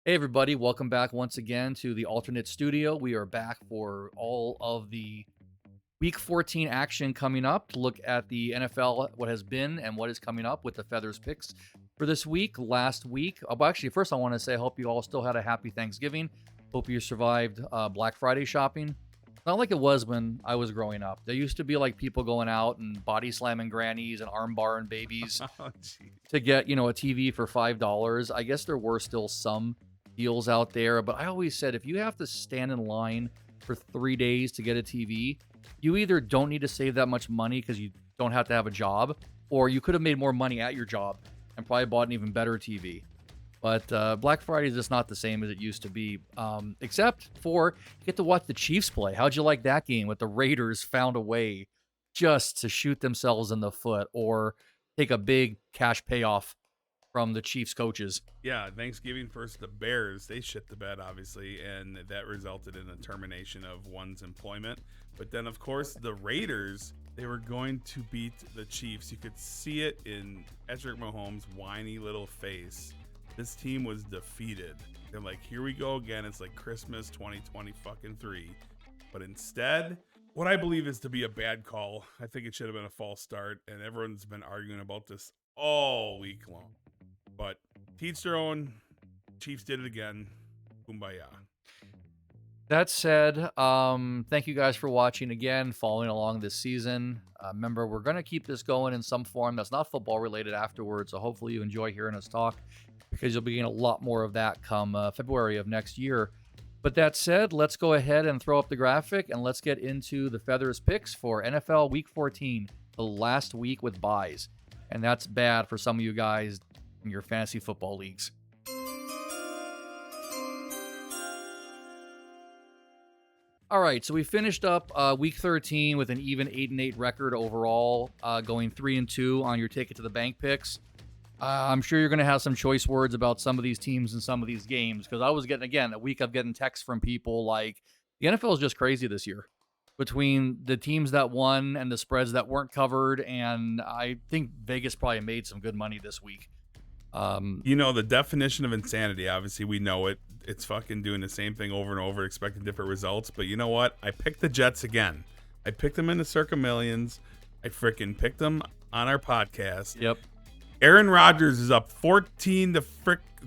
Hey, everybody, welcome back once again to the alternate studio. We are back for all of the week 14 action coming up to look at the NFL, what has been and what is coming up with the Feathers picks for this week. Last week, well, actually, first I want to say I hope you all still had a happy Thanksgiving. Hope you survived Black Friday shopping. Not like it was when I was growing up. There used to be like people going out and body slamming grannies and arm barring babies Oh, gee. to get, a TV for $5. I guess there were still some deals out there, but I always said if you have to stand in line for 3 days to get a TV, you either don't need to save that much money because you don't have to have a job, or you could have made more money at your job and probably bought an even better TV. But Black Friday is just not the same as it used to be, except for you get to watch the Chiefs play. How'd you like that game with the Raiders found a way just to shoot themselves in the foot or take a big cash payoff from the Chiefs coaches? Yeah, Thanksgiving first, the Bears, they shit the bed, obviously, and that resulted in a termination of one's employment. But then, of course, the Raiders, they were going to beat the Chiefs. You could see it in Patrick Mahomes' whiny little face. This team was defeated. They're like, here we go again. It's like Christmas 2020 fucking 3. But instead, what I believe is to be a bad call. I think it should have been a false start, and everyone's been arguing about this all week long. But teach their own. Chiefs did it again. Kumbaya. That said, thank you guys for watching again, following along this season. Remember, we're going to keep this going in some form that's not football related afterwards. So hopefully you enjoy hearing us talk because you'll be getting a lot more of that come February of next year. But that said, let's go ahead and throw up the graphic and let's get into the Feathers picks for NFL Week 14, the last week with buys. And that's bad for some of you guys in your fantasy football leagues. All right, so we finished up week 13 with an even 8-8 record overall, going 3-2 on your ticket to the bank picks. I'm sure you're going to have some choice words about some of these teams and some of these games because I was getting, again, a week of getting texts from people like the NFL is just crazy this year between the teams that won and the spreads that weren't covered. And I think Vegas probably made some good money this week. The definition of insanity, obviously, we know it. It's fucking doing the same thing over and over, expecting different results. But you know what? I picked the Jets again. I picked them in the Circa Millions. I freaking picked them on our podcast. Yep. Aaron Rodgers is up 21 to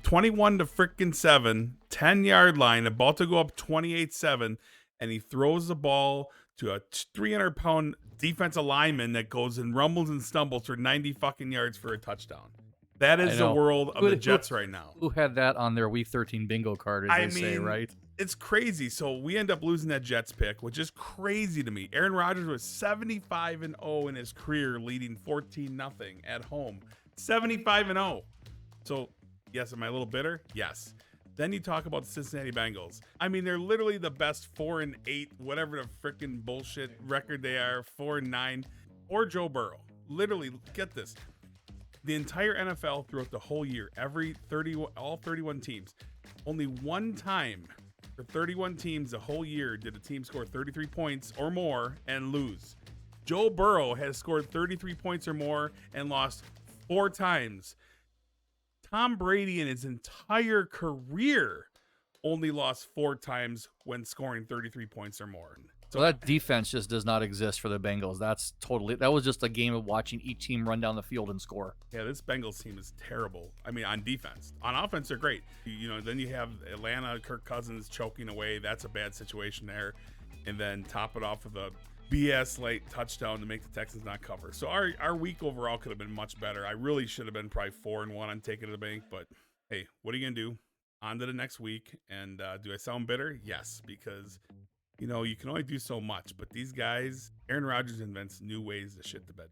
freaking 7, 10-yard line, about to go up 28-7, and he throws the ball to a 300-pound defensive lineman that goes and rumbles and stumbles for 90 fucking yards for a touchdown. That is the world of the Jets right now. Who had that on their Week 13 bingo card, as they say, right? It's crazy. So we end up losing that Jets pick, which is crazy to me. Aaron Rodgers was 75-0 in his career, leading 14-0 at home. 75-0. So, yes, am I a little bitter? Yes. Then you talk about the Cincinnati Bengals. I mean, they're literally the best 4-8, whatever the freaking bullshit record they are, 4-9, or Joe Burrow. Literally, get this. The entire NFL throughout the whole year, all 31 teams, only one time for 31 teams the whole year did a team score 33 points or more and lose. Joe Burrow has scored 33 points or more and lost 4 times. Tom Brady in his entire career only lost 4 times when scoring 33 points or more. So that defense just does not exist for the Bengals. That was just a game of watching each team run down the field and score. Yeah, this Bengals team is terrible. I mean, on defense. On offense, they're great. Then you have Atlanta, Kirk Cousins choking away. That's a bad situation there. And then top it off with a BS late touchdown to make the Texans not cover. So our week overall could have been much better. I really should have been probably 4-1 on taking to the bank. But, hey, what are you going to do? On to the next week. And do I sound bitter? Yes, because you can only do so much, but these guys, Aaron Rodgers invents new ways to shit the bed.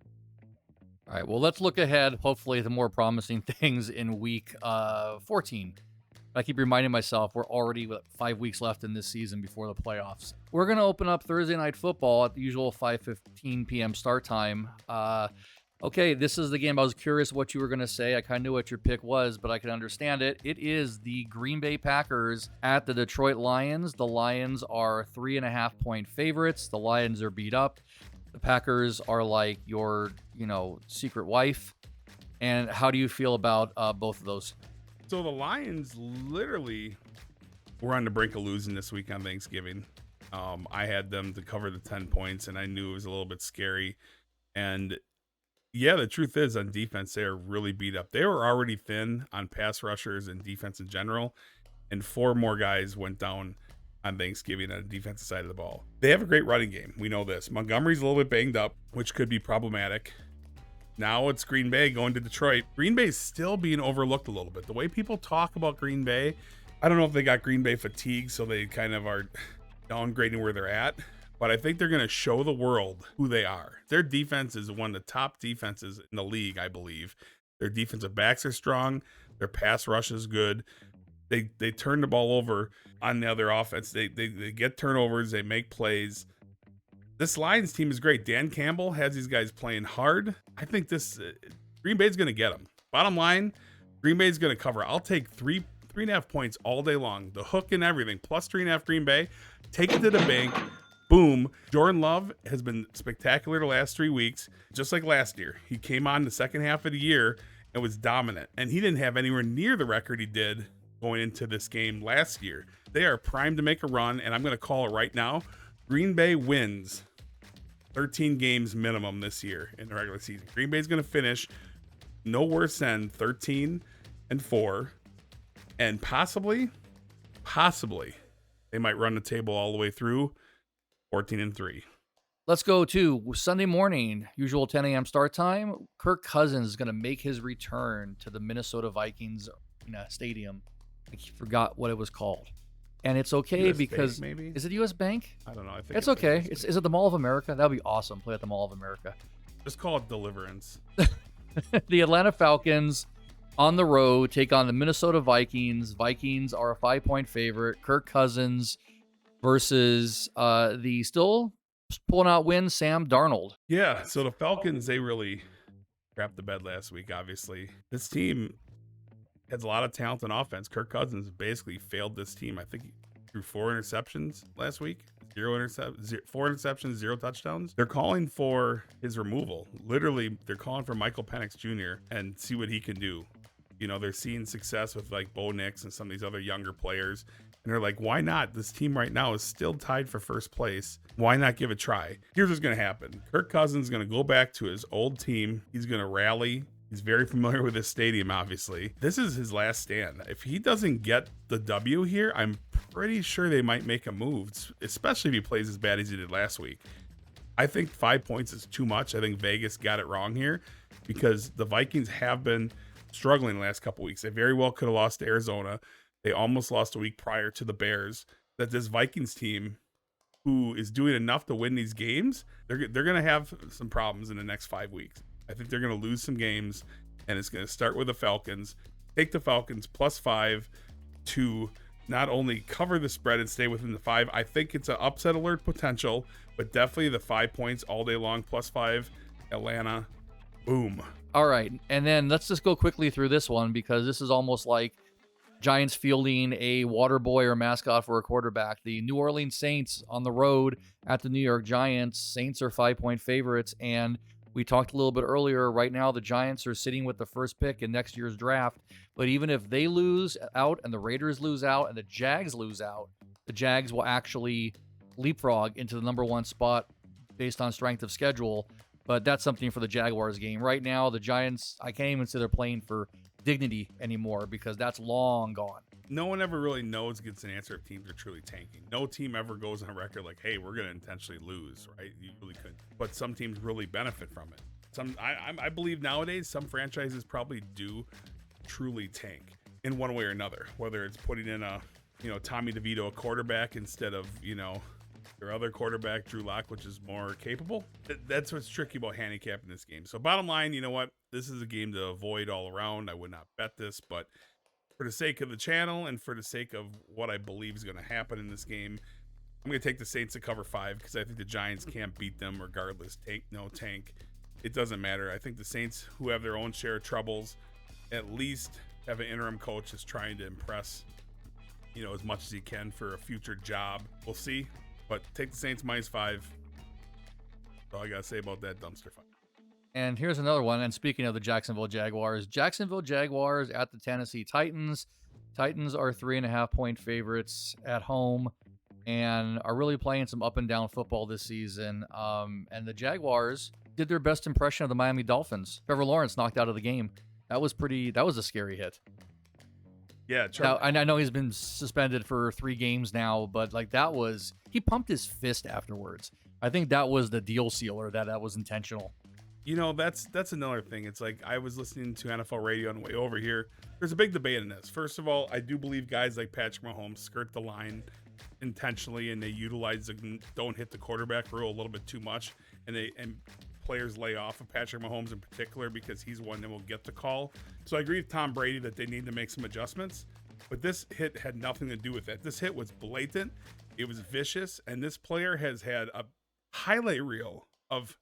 All right, well, let's look ahead, hopefully, to more promising things in week 14. I keep reminding myself we're already with 5 weeks left in this season before the playoffs. We're going to open up Thursday Night Football at the usual 5:15 p.m. start time. Okay, this is the game. I was curious what you were going to say. I kind of knew what your pick was, but I can understand it. It is the Green Bay Packers at the Detroit Lions. The Lions are 3.5-point favorites. The Lions are beat up. The Packers are like your, secret wife. And how do you feel about both of those? So the Lions literally were on the brink of losing this week on Thanksgiving. I had them to cover the 10 points, and I knew it was a little bit scary. And yeah, the truth is on defense, they are really beat up. They were already thin on pass rushers and defense in general, and 4 more guys went down on Thanksgiving on the defensive side of the ball. They have a great running game. We know this. Montgomery's a little bit banged up, which could be problematic. Now it's Green Bay going to Detroit. Green Bay's still being overlooked a little bit. The way people talk about Green Bay, I don't know if they got Green Bay fatigue, so they kind of are downgrading where they're at. But I think they're going to show the world who they are. Their defense is one of the top defenses in the league, I believe. Their defensive backs are strong. Their pass rush is good. They turn the ball over on the other offense. They get turnovers. They make plays. This Lions team is great. Dan Campbell has these guys playing hard. I think this Green Bay's going to get them. Bottom line, Green Bay's going to cover. I'll take 3.5 points all day long. The hook and everything, plus 3.5 Green Bay. Take it to the bank. Boom. Jordan Love has been spectacular the last 3 weeks, just like last year. He came on the second half of the year and was dominant. And he didn't have anywhere near the record he did going into this game last year. They are primed to make a run, and I'm going to call it right now. Green Bay wins 13 games minimum this year in the regular season. Green Bay's going to finish no worse than 13-4, and possibly they might run the table all the way through 14-3. Let's go to Sunday morning, usual 10 a.m. start time. Kirk Cousins is going to make his return to the Minnesota Vikings stadium. I forgot what it was called. And it's okay US because Bank, maybe? Is it US Bank? I don't know. I think It's okay. Is it the Mall of America? That would be awesome. Play at the Mall of America. Just call it Deliverance. The Atlanta Falcons on the road take on the Minnesota Vikings. Vikings are a 5-point favorite. Kirk Cousins versus the still pulling out win, Sam Darnold. Yeah, so the Falcons, they really crapped the bed last week, obviously. This team has a lot of talent on offense. Kirk Cousins basically failed this team. I think he threw 4 interceptions last week. 4 interceptions, 0 touchdowns. They're calling for his removal. Literally, they're calling for Michael Penix Jr. and see what he can do. You know, they're seeing success with like Bo Nix and some of these other younger players. And they're like, why not? This team right now is still tied for first place. Why not give it a try? Here's what's going to happen. Kirk Cousins is going to go back to his old team. He's going to rally. He's very familiar with this stadium, obviously. This is his last stand. If he doesn't get the W here, I'm pretty sure they might make a move, especially if he plays as bad as he did last week. I think 5 points is too much. I think Vegas got it wrong here because the Vikings have been struggling the last couple weeks. They very well could have lost to Arizona. They almost lost a week prior to the Bears. That this Vikings team, who is doing enough to win these games, they're going to have some problems in the next 5 weeks. I think they're going to lose some games, and it's going to start with the Falcons. Take the Falcons +5 to not only cover the spread and stay within the 5. I think it's an upset alert potential, but definitely the 5 points all day long, +5. Atlanta, boom. All right, and then let's just go quickly through this one because this is almost like Giants fielding a water boy or mascot for a quarterback. The New Orleans Saints on the road at the New York Giants. Saints are 5-point favorites, and we talked a little bit earlier. Right now, the Giants are sitting with the first pick in next year's draft. But even if they lose out and the Raiders lose out and the Jags lose out, the Jags will actually leapfrog into the number 1 spot based on strength of schedule. But that's something for the Jaguars game. Right now, the Giants, I can't even say they're playing for dignity anymore because that's long gone. No one ever really knows, gets an answer if teams are truly tanking. No team ever goes on record like, hey, we're going to intentionally lose, right? You really couldn't. But some teams really benefit from it. I believe nowadays some franchises probably do truly tank in one way or another, whether it's putting in a, Tommy DeVito, a quarterback instead of, their other quarterback, Drew Lock, which is more capable. That's what's tricky about handicapping this game. So bottom line, you know what? This is a game to avoid all around. I would not bet this, but for the sake of the channel and for the sake of what I believe is going to happen in this game, I'm going to take the Saints to cover 5 because I think the Giants can't beat them regardless. Tank, no tank. It doesn't matter. I think the Saints, who have their own share of troubles, at least have an interim coach that's trying to impress, as much as he can for a future job. We'll see. But take the Saints -5. That's all I got to say about that dumpster fire. And here's another one. And speaking of the Jacksonville Jaguars at the Tennessee Titans. Titans are 3.5-point favorites at home and are really playing some up and down football this season. And the Jaguars did their best impression of the Miami Dolphins. Trevor Lawrence knocked out of the game. That was a scary hit. Yeah, Now, and I know he's been suspended for 3 games now, but like he pumped his fist afterwards. I think that was the deal sealer, that was intentional. You know, that's another thing. It's like I was listening to NFL radio on the way over here. There's a big debate in this. First of all, I do believe guys like Patrick Mahomes skirt the line intentionally, and they utilize the don't hit the quarterback rule a little bit too much, and players lay off of Patrick Mahomes in particular because he's one that will get the call. So I agree with Tom Brady that they need to make some adjustments, but this hit had nothing to do with that. This hit was blatant, it was vicious, and this player has had a highlight reel of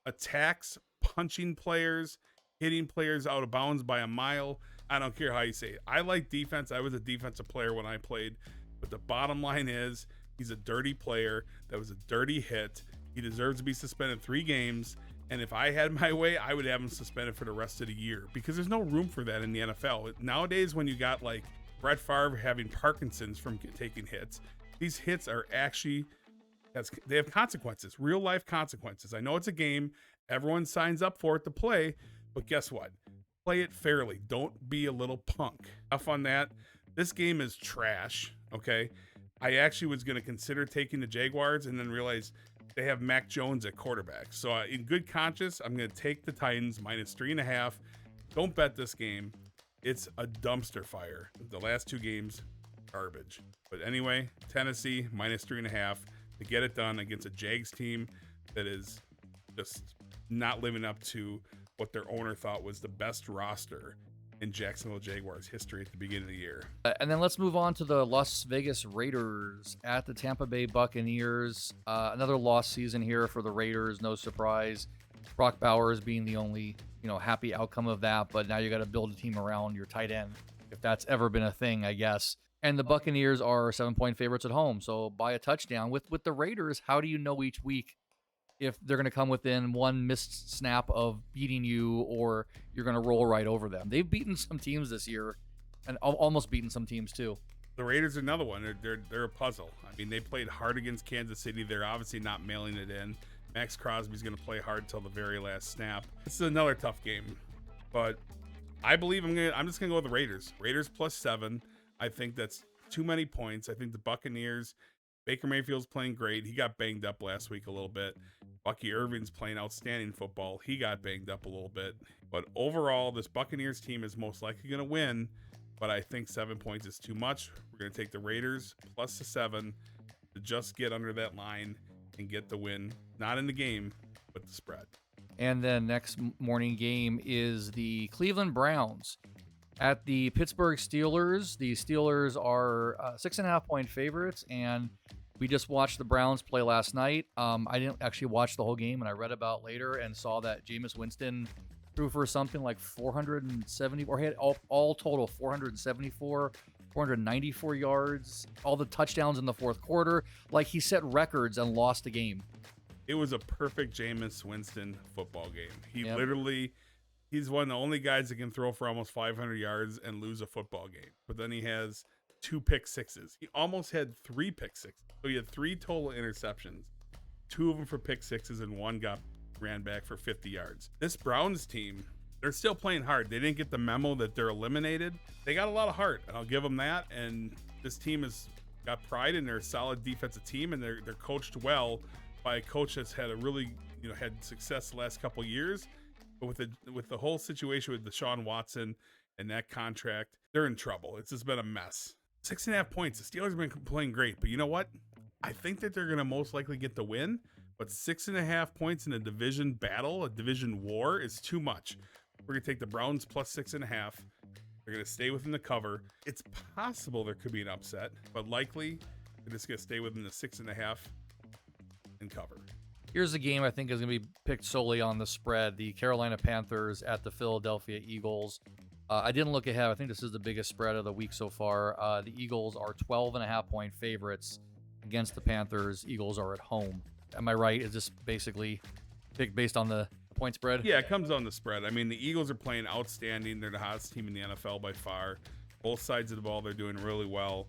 attacks, punching players, hitting players out of bounds by a mile. I don't care how you say it. I like defense. I was a defensive player when I played, but the bottom line is he's a dirty player. That was a dirty hit. He deserves to be suspended 3 games. And if I had my way, I would have him suspended for the rest of the year because there's no room for that in the NFL. Nowadays, when you got like Brett Favre having Parkinson's from taking hits, these hits are actually, they have consequences, real life consequences. I know it's a game. Everyone signs up for it to play, but guess what? Play it fairly. Don't be a little punk. Enough on that. This game is trash, okay? I actually was going to consider taking the Jaguars and then realized they have Mac Jones at quarterback. So in good conscience, I'm going to take the Titans -3.5. Don't bet this game. It's a dumpster fire. The last 2 games, garbage. But anyway, Tennessee -3.5 to get it done against a Jags team that is just not living up to what their owner thought was the best roster in Jacksonville Jaguars history at the beginning of the year. And then let's move on to the Las Vegas Raiders at the Tampa Bay Buccaneers. Another lost season here for the Raiders, no surprise. Brock Bowers being the only, happy outcome of that, but now you got to build a team around your tight end, if that's ever been a thing, I guess. And the Buccaneers are 7-point favorites at home, so by a touchdown. With the Raiders, how do you know each week if they're going to come within one missed snap of beating you or you're going to roll right over them? They've beaten some teams this year and almost beaten some teams too. The Raiders are another one. They're a puzzle. I mean, they played hard against Kansas City. They're obviously not mailing it in. Max Crosby's going to play hard until the very last snap. This is another tough game, but I believe I'm just going to go with the Raiders. Raiders +7. I think that's too many points. I think the Buccaneers, Baker Mayfield's playing great. He got banged up last week a little bit. Bucky Irvin's playing outstanding football. He got banged up a little bit. But overall, this Buccaneers team is most likely going to win. But I think 7 points is too much. We're going to take the Raiders +7 to just get under that line and get the win. Not in the game, but the spread. And then next morning game is the Cleveland Browns at the Pittsburgh Steelers. The Steelers are 6.5-point favorites, and we just watched the Browns play last night. I didn't actually watch the whole game, and I read about later and saw that Jameis Winston threw for something like 470, or he had all total 474, 494 yards, all the touchdowns in the fourth quarter. Like, he set records and lost the game. It was a perfect Jameis Winston football game. He's one of the only guys that can throw for almost 500 yards and lose a football game. But then he has 2 pick sixes. He almost had 3 pick sixes. So he had 3 total interceptions, 2 of them for pick sixes, and 1 ran back for 50 yards. This Browns team, they're still playing hard. They didn't get the memo that they're eliminated. They got a lot of heart, and I'll give them that. And this team has got pride in their solid defensive team, and they're coached well by a coach that's had a really, had success the last couple of years. But with the whole situation with Deshaun Watson and that contract, they're in trouble. It's just been a mess. 6.5 points. The Steelers have been playing great, but you know what? I think that they're going to most likely get the win, but 6.5 points in a division battle, a division war, is too much. We're going to take the Browns +6.5. They're going to stay within the cover. It's possible there could be an upset, but likely they're just going to stay within the 6.5 and cover. Here's a game I think is going to be picked solely on the spread. The Carolina Panthers at the Philadelphia Eagles. I didn't look ahead. I think this is the biggest spread of the week so far. The Eagles are 12.5-point favorites against the Panthers. Eagles are at home. Am I right? Is this basically picked based on the point spread. Yeah, it comes on the spread. I mean, the Eagles are playing outstanding. They're the hottest team in the NFL by far. Both sides of the ball, they're doing really well.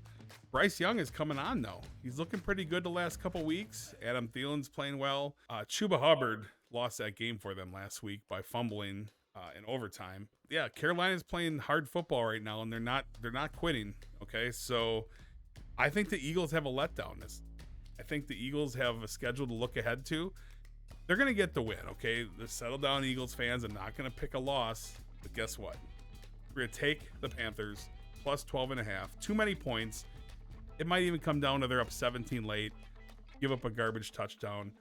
Bryce Young is coming on, though. He's looking pretty good the last couple weeks. Adam Thielen's playing well. Chuba Hubbard lost that game for them last week by fumbling in overtime. Yeah, Carolina's playing hard football right now, and they're not quitting. Okay, so I think the Eagles have a letdown. I think the Eagles have a schedule to look ahead to. They're going to get the win, okay? The settle down Eagles fans are not going to pick a loss, but guess what? We're going to take the Panthers plus 12.5. Too many points. It might even come down to they're up 17 late, give up a garbage touchdown.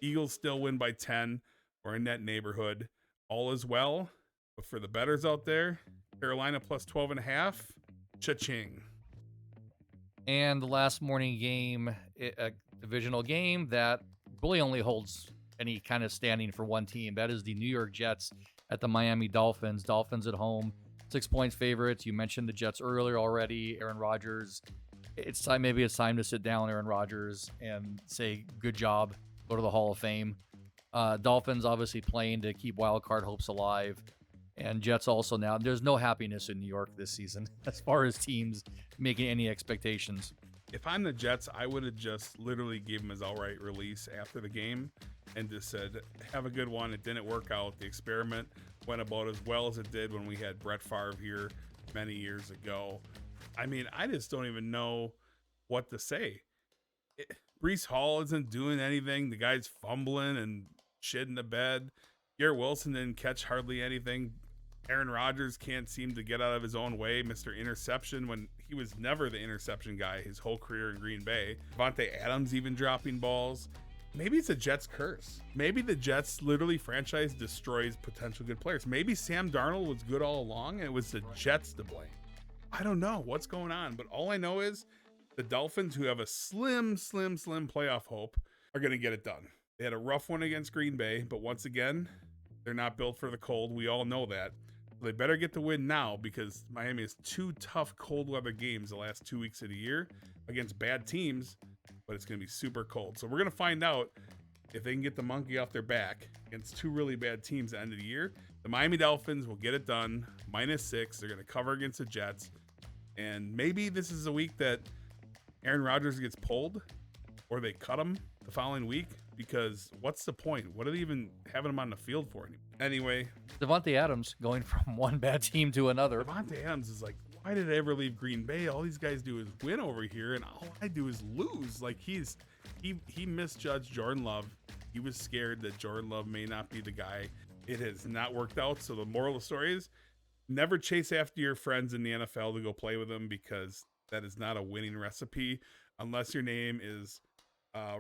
Eagles still win by 10 or in that neighborhood. All is well. But for the bettors out there, Carolina plus 12.5, cha-ching. And the last morning game, a divisional game that really only holds any kind of standing for one team. That is the New York Jets at the Miami Dolphins. Dolphins at home, 6 points favorites. You mentioned the Jets earlier already. Aaron Rodgers. Maybe it's time to sit down, Aaron Rodgers, and say good job. Go to the Hall of Fame. Dolphins obviously playing to keep wild card hopes alive. And Jets also now. There's no happiness in New York this season as far as teams making any expectations. If I'm the Jets, I would have just literally gave him his outright release after the game and just said, have a good one. It didn't work out. The experiment went about as well as it did when we had Brett Favre here many years ago. I mean, I just don't even know what to say. Breece Hall isn't doing anything. The guy's fumbling and shit in the bed. Garrett Wilson didn't catch hardly anything. Aaron Rodgers can't seem to get out of his own way. Mr. Interception, when he was never the interception guy his whole career in Green Bay. Devontae Adams even dropping balls. Maybe it's a Jets curse. Maybe the Jets literally franchise destroys potential good players. Maybe Sam Darnold was good all along and it was the Jets to blame. I don't know what's going on, but all I know is the Dolphins, who have a slim playoff hope, are going to get it done. They had a rough one against Green Bay, but once again, they're not built for the cold. We all know that. They better get the win now because Miami has 2 tough cold weather games the last 2 weeks of the year against bad teams, but it's going to be super cold. So we're going to find out if they can get the monkey off their back against 2 really bad teams at the end of the year. The Miami Dolphins will get it done. -6. They're going to cover against the Jets. And maybe this is a week that Aaron Rodgers gets pulled or they cut him the following week, because what's the point? What are they even having him on the field for? Anyway, Devontae Adams going from one bad team to another. Devontae Adams is like, why did I ever leave Green Bay? All these guys do is win over here, and all I do is lose. Like he misjudged Jordan Love. He was scared that Jordan Love may not be the guy. It has not worked out. So the moral of the story is never chase after your friends in the NFL to go play with them, because that is not a winning recipe unless your name is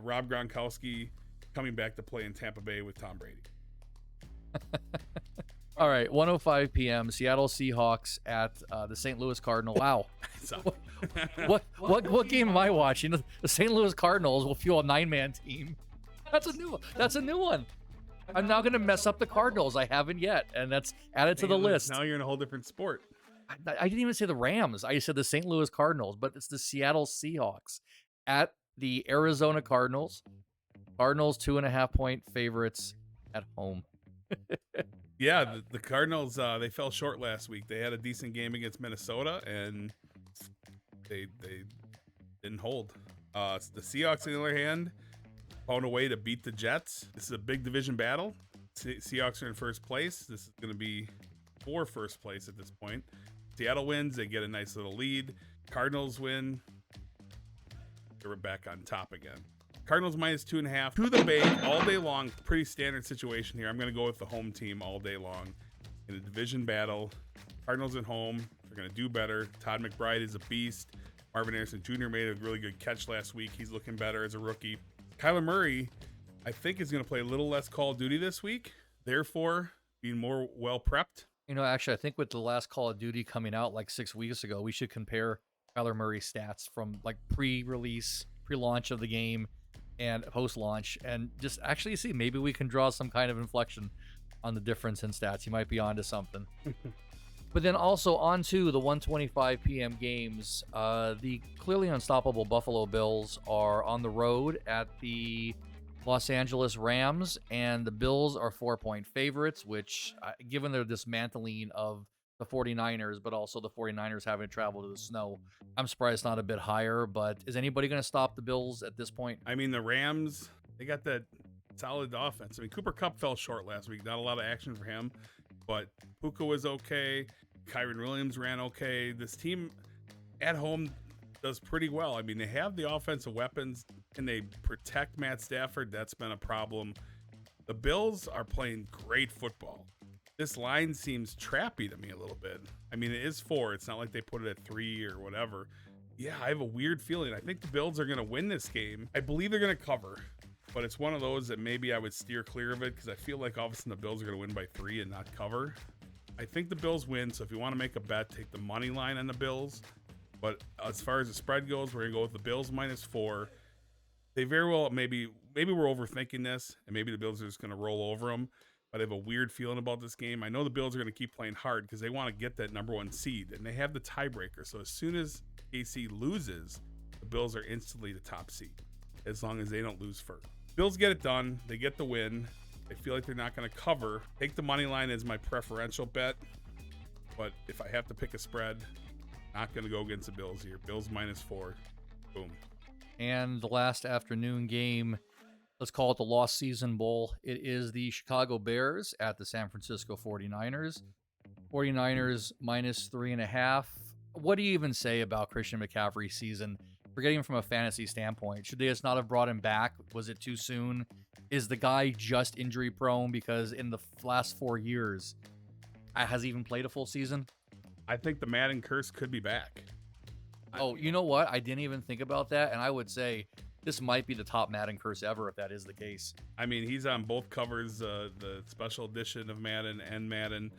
Rob Gronkowski coming back to play in Tampa Bay with Tom Brady. All right, 1:05 p.m. Seattle Seahawks at the St. Louis Cardinals. Wow. What game am I watching? The St. Louis Cardinals will fuel a 9-man team. That's a new one. I'm now going to mess up the Cardinals. I haven't yet, and that's added to the list. Now you're in a whole different sport. I didn't even say the Rams. I said the St. Louis Cardinals, but it's the Seattle Seahawks at the Arizona Cardinals. Cardinals 2.5-point favorites at home. Yeah, the Cardinals, they fell short last week. They had a decent game against Minnesota, and they didn't hold. The Seahawks, on the other hand, found a way to beat the Jets. This is a big division battle. Seahawks are in first place. This is going to be for first place at this point. Seattle wins. They get a nice little lead. Cardinals win. They're back on top again. Cardinals -2.5 to the bank all day long. Pretty standard situation here. I'm going to go with the home team all day long in a division battle. Cardinals at home. They're going to do better. Todd McBride is a beast. Marvin Harrison Jr. made a really good catch last week. He's looking better as a rookie. Kyler Murray, I think, is going to play a little less Call of Duty this week. Therefore, being more well prepped. You know, actually, I think with the last Call of Duty coming out like 6 weeks ago, we should compare Kyler Murray's stats from like pre-release, pre-launch of the game and post-launch, and just actually see maybe we can draw some kind of inflection on the difference in stats. You might be onto something. But then also on to the 1:25 p.m. games. The clearly unstoppable Buffalo Bills are on the road at the Los Angeles Rams and the Bills are 4-point favorites, which, given their dismantling of the 49ers, but also the 49ers having to travel to the snow, I'm surprised it's not a bit higher. But is anybody going to stop the Bills at this point? I mean, the Rams, they got that solid offense. I mean, Cooper Kupp fell short last week. Not a lot of action for him, but Puka was okay. Kyron Williams ran okay. This team at home does pretty well. I mean, they have the offensive weapons. Can they protect Matt Stafford? That's been a problem. The Bills are playing great football. This line seems trappy to me a little bit. I mean, it is 4. It's not like they put it at 3 or whatever. Yeah, I have a weird feeling. I think the Bills are going to win this game. I believe they're going to cover, but it's one of those that maybe I would steer clear of it because I feel like all of a sudden the Bills are going to win by 3 and not cover. I think the Bills win, so if you want to make a bet, take the money line on the Bills. But as far as the spread goes, we're going to go with the Bills -4. They very well, maybe we're overthinking this, and maybe the Bills are just going to roll over them. But I have a weird feeling about this game. I know the Bills are going to keep playing hard because they want to get that number 1 seed, and they have the tiebreaker. So as soon as KC loses, the Bills are instantly the top seed, as long as they don't lose first. Bills get it done. They get the win. I feel like they're not going to cover. Take the money line as my preferential bet. But if I have to pick a spread, not going to go against the Bills here. Bills -4. Boom. And the last afternoon game, let's call it the Lost Season Bowl. It is the Chicago Bears at the San Francisco 49ers. 49ers -3.5. What do you even say about Christian McCaffrey's season? Forgetting from a fantasy standpoint, should they just not have brought him back? Was it too soon? Is the guy just injury prone? Because in the last 4 years, has he even played a full season? I think the Madden curse could be back. Oh, you know what? I didn't even think about that. And I would say this might be the top Madden curse ever if that is the case. I mean, he's on both covers, the special edition of Madden and Madden.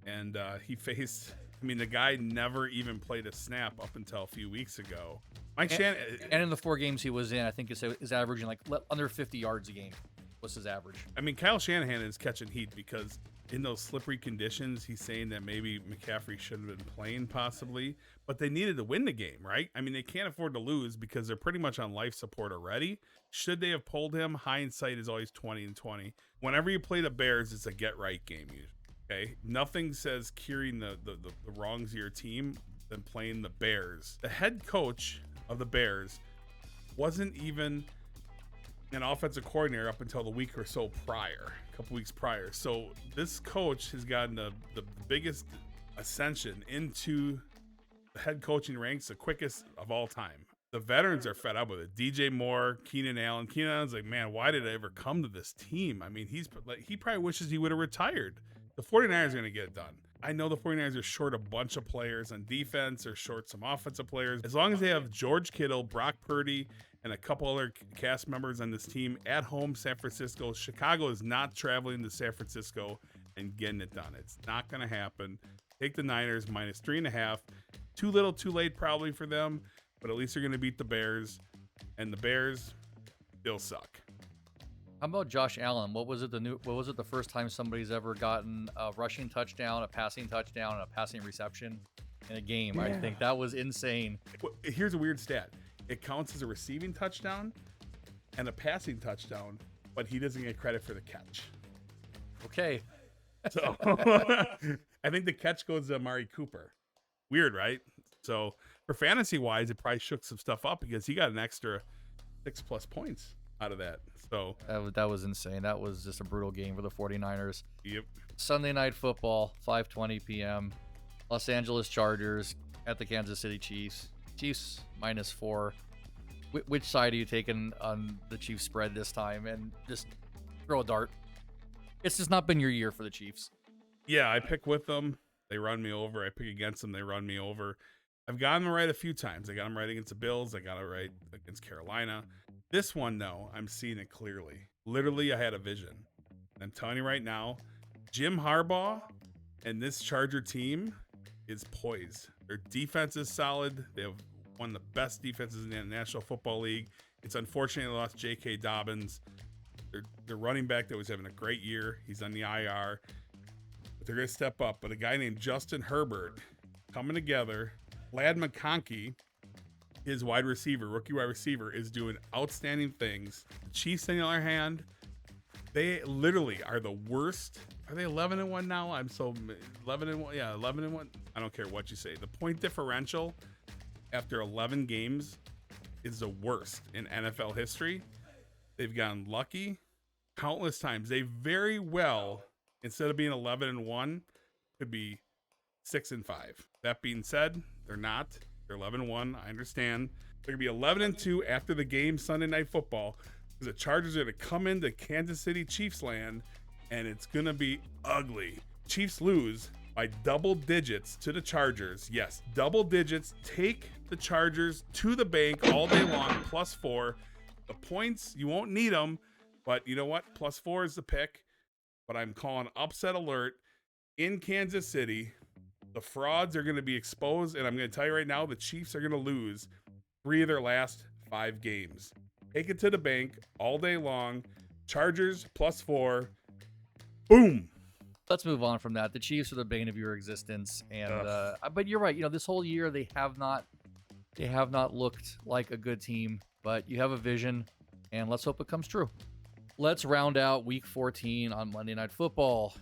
And he faced, I mean, the guy never even played a snap up until a few weeks ago. Mike Shanahan. And in the 4 games he was in, I think is averaging like under 50 yards a game. What's his average? I mean, Kyle Shanahan is catching heat because in those slippery conditions, he's saying that maybe McCaffrey should have been playing possibly, but they needed to win the game, right? I mean, they can't afford to lose because they're pretty much on life support already. Should they have pulled him? Hindsight is always 20/20. Whenever you play the Bears, it's a get right game usually. Okay, nothing says curing the wrongs of your team than playing the Bears. The head coach of the Bears wasn't even an offensive coordinator up until the week or so prior, a couple weeks prior. So this coach has gotten the biggest ascension into the head coaching ranks, the quickest of all time. The veterans are fed up with it. DJ Moore, Keenan Allen. Keenan Allen's like, man, why did I ever come to this team? I mean, he probably wishes he would have retired. The 49ers are going to get it done. I know the 49ers are short a bunch of players on defense. They're short some offensive players. As long as they have George Kittle, Brock Purdy, and a couple other cast members on this team at home, San Francisco. Chicago is not traveling to San Francisco and getting it done. It's not going to happen. Take the Niners -3.5. Too little, too late probably for them, but at least they're going to beat the Bears. And the Bears still suck. How about Josh Allen? What was it the first time somebody's ever gotten a rushing touchdown, a passing touchdown, and a passing reception in a game? Yeah. I think that was insane. Well, here's a weird stat. It counts as a receiving touchdown and a passing touchdown, but he doesn't get credit for the catch. Okay. So I think the catch goes to Amari Cooper. Weird, right? So for fantasy wise, it probably shook some stuff up because he got an extra 6+ points out of that. So that was insane. That was just a brutal game for the 49ers. Yep. Sunday Night Football, 5:20 p.m. Los Angeles Chargers at the Kansas City Chiefs. Chiefs -4. Which side are you taking on the Chiefs spread this time? And just throw a dart. It's just not been your year for the Chiefs. Yeah, I pick with them. They run me over. I pick against them. They run me over. I've gotten them right a few times. I got them right against the Bills. I got it right against Carolina. This one, though, I'm seeing it clearly. Literally, I had a vision. I'm telling you right now, Jim Harbaugh and this Charger team is poised. Their defense is solid. They have one of the best defenses in the National Football League. It's unfortunate they lost J.K. Dobbins. Their running back that was having a great year. He's on the IR. But they're going to step up. But a guy named Justin Herbert coming together. Lad McConkey. his rookie wide receiver, is doing outstanding things. The Chiefs, on the other hand, they literally are the worst. Are they 11-1 now? I'm so 11-1. Yeah, 11-1. I don't care what you say. The point differential after 11 games is the worst in NFL history. They've gotten lucky countless times. They very well, instead of being 11-1, could be 6-5. That being said, they're not. They're 11-1. I understand. They're gonna be 11-2 after the game Sunday Night Football, because the Chargers are gonna come into Kansas City Chiefs land, and it's gonna be ugly. Chiefs lose by double digits to the Chargers. Yes, double digits. Take the Chargers to the bank all day long. +4. The points, you won't need them, but you know what? +4 is the pick. But I'm calling upset alert in Kansas City. The frauds are going to be exposed, and I'm going to tell you right now, the Chiefs are going to lose 3 of their last 5 games. Take it to the bank all day long. Chargers +4. Boom. Let's move on from that. The Chiefs are the bane of your existence, and but you're right. You know, this whole year they have not looked like a good team, but you have a vision, and let's hope it comes true. Let's round out Week 14 on Monday Night Football.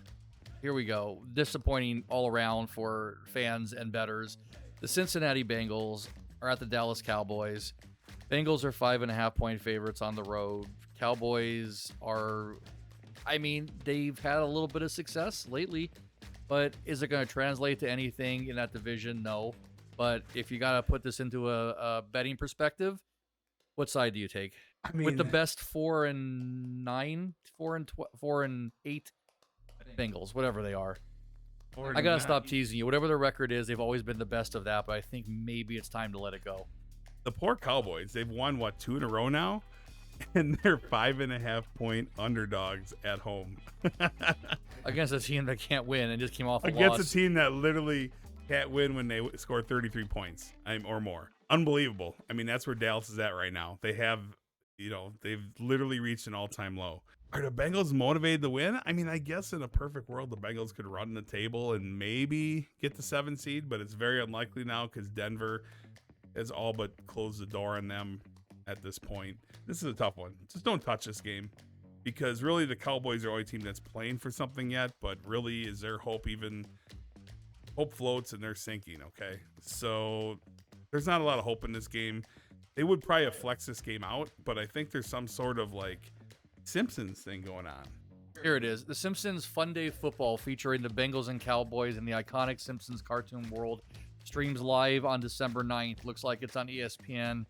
Here we go. Disappointing all around for fans and bettors. The Cincinnati Bengals are at the Dallas Cowboys. Bengals are 5.5-point favorites on the road. Cowboys are, I mean, they've had a little bit of success lately, but is it going to translate to anything in that division? No. But if you got to put this into a betting perspective, what side do you take? I mean, with the best 4-9, 4-8 Bengals, whatever they are. I gotta stop teasing you. Whatever their record is, they've always been the best of that. But I think maybe it's time to let it go. The poor Cowboys. They've won 2 in a row now, and they're 5.5-point underdogs at home against a team that can't win and just came off a against loss. a team that literally can't win when they score 33 points or more. Unbelievable. I mean, that's where Dallas is at right now. They have, they've literally reached an all-time low. Are the Bengals motivated to win? I mean, I guess in a perfect world, the Bengals could run the table and maybe get the 7th seed, but it's very unlikely now because Denver has all but closed the door on them at this point. This is a tough one. Just don't touch this game, because really the Cowboys are the only team that's playing for something yet, but really is their hope floats and they're sinking, okay? So there's not a lot of hope in this game. They would probably have flexed this game out, but I think there's some sort of Simpsons thing going on. Here it is. The Simpsons Fun Day Football, featuring the Bengals and Cowboys in the iconic Simpsons cartoon world, streams live on December 9th. Looks like it's on ESPN.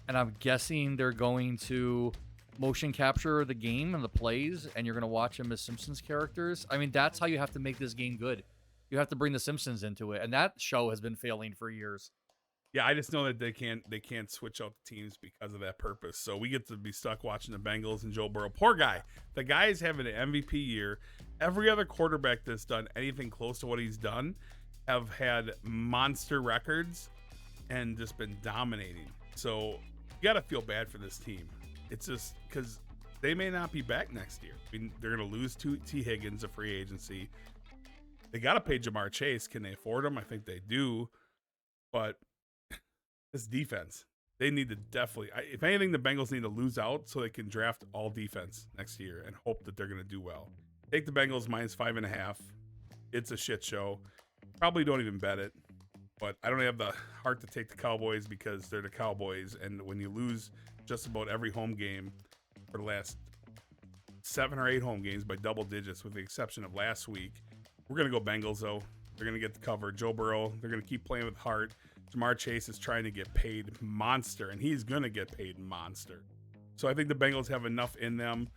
And I'm guessing they're going to motion capture the game and the plays, and you're going to watch them as Simpsons characters. I mean, that's how you have to make this game good. You have to bring the Simpsons into it. And that show has been failing for years. Yeah, I just know that they can't switch out the teams because of that purpose. So we get to be stuck watching the Bengals and Joe Burrow. Poor guy. The guy is having an MVP year. Every other quarterback that's done anything close to what he's done have had monster records and just been dominating. So you got to feel bad for this team. It's just because they may not be back next year. I mean, they're going to lose to T. Higgins, a free agency. They got to pay Jamar Chase. Can they afford him? I think they do. But this defense, they need to definitely, if anything, the Bengals need to lose out so they can draft all defense next year and hope that they're going to do well. Take the Bengals -5.5. It's a shit show. Probably don't even bet it, but I don't have the heart to take the Cowboys because they're the Cowboys. And when you lose just about every home game for the last 7 or 8 home games by double digits, with the exception of last week, we're going to go Bengals, though. They're going to get the cover. Joe Burrow, they're going to keep playing with heart. Jamar Chase is trying to get paid monster, and he's going to get paid monster. So I think the Bengals have enough in them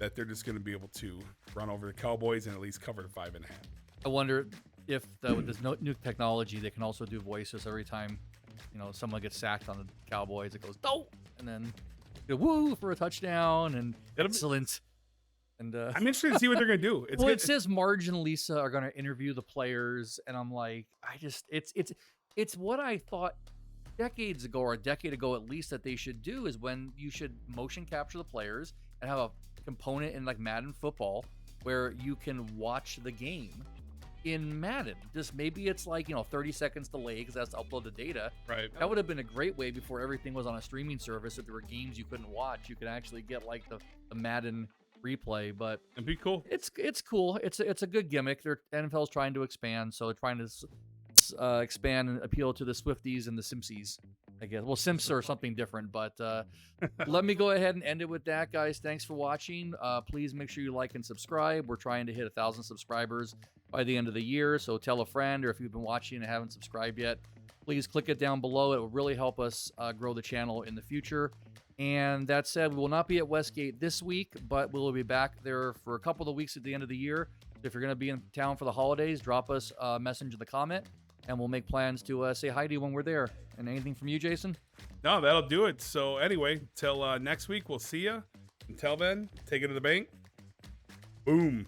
that they're just going to be able to run over the Cowboys and at least cover the 5.5. I wonder if with this new technology, they can also do voices every time, someone gets sacked on the Cowboys. It goes, "No!" and then woo for a touchdown and excellent. And I'm interested to see what they're going to do. It says Marge and Lisa are going to interview the players, and I'm like, it's what I thought decades ago, or a decade ago at least, that they should do, is when you should motion capture the players and have a component in Madden football where you can watch the game in Madden. Just maybe it's like, 30 seconds delay because that's to upload the data. Right. That would have been a great way before everything was on a streaming service. If there were games you couldn't watch, you could actually get like the Madden replay. But It'd be cool. it's cool. It's a good gimmick. NFL's trying to expand, so they're trying to expand and appeal to the Swifties and the Simsies, I guess. Well, Sims are something different, but let me go ahead and end it with that, guys. Thanks for watching. Please make sure you like and subscribe. We're trying to hit 1,000 subscribers by the end of the year, so tell a friend, or if you've been watching and haven't subscribed yet, please click it down below. It will really help us grow the channel in the future. And that said, we will not be at Westgate this week, but we'll be back there for a couple of weeks at the end of the year. If you're going to be in town for the holidays, drop us a message in the comment, and we'll make plans to say hi to you when we're there. And anything from you, Jason? No, that'll do it. So anyway, till next week, we'll see ya. Until then, take it to the bank. Boom.